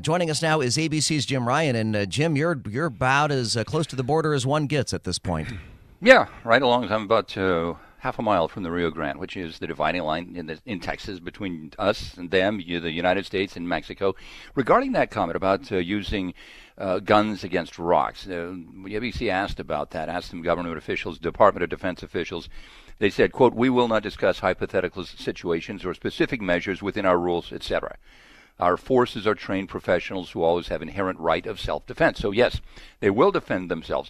Joining us now is ABC's Jim Ryan. And Jim, you're about as close to the border as one gets at this point. Yeah, right along. I'm about half a mile from the Rio Grande, which is the dividing line in Texas between us and them, the United States and Mexico. Regarding that comment about using guns against rocks, ABC asked about that, asked some government officials, Department of Defense officials. They said, quote, "We will not discuss hypothetical situations or specific measures within our rules, etc. Our forces are trained professionals who always have inherent right of self-defense." So yes, they will defend themselves.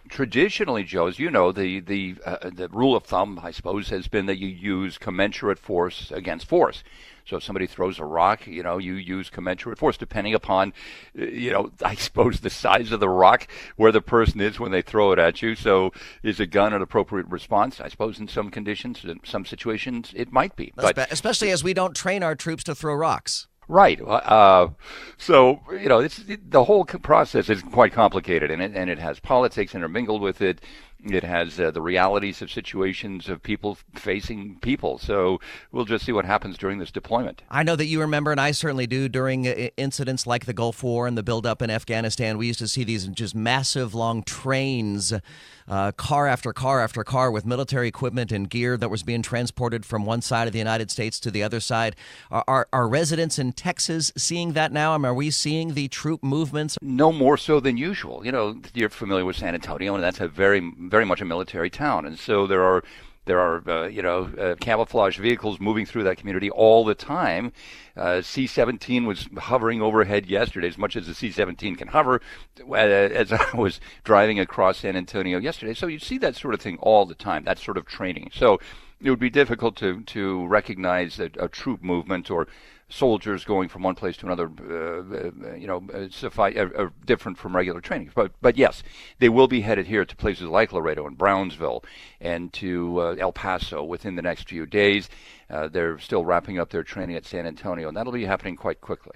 Traditionally, Joe, as you know, the rule of thumb, I suppose, has been that you use commensurate force against force. So if somebody throws a rock, you use commensurate force depending upon, I suppose the size of the rock, where the person is when they throw it at you. So is a gun an appropriate response? I suppose in some conditions, in some situations, it might be. But especially as we don't train our troops to throw rocks. Right. So, the whole process is quite complicated, and it has politics intermingled with it. It has the realities of situations of people facing people. So we'll just see what happens during this deployment. I know that you remember, and I certainly do, during incidents like the Gulf War and the buildup in Afghanistan, we used to see these just massive long trains, car after car after car with military equipment and gear that was being transported from one side of the United States to the other side. Are residents in Texas seeing that now? I mean, are we seeing the troop movements? No more so than usual. You're familiar with San Antonio, and that's a very much a military town, and so there are camouflage vehicles moving through that community all the time. C-17 was hovering overhead yesterday, as much as the C-17 can hover, as I was driving across San Antonio yesterday. So you see that sort of thing all the time, that sort of training. So it would be difficult to recognize a troop movement or soldiers going from one place to another, different from regular training. But yes, they will be headed here to places like Laredo and Brownsville and to El Paso within the next few days. They're still wrapping up their training at San Antonio, and that'll be happening quite quickly.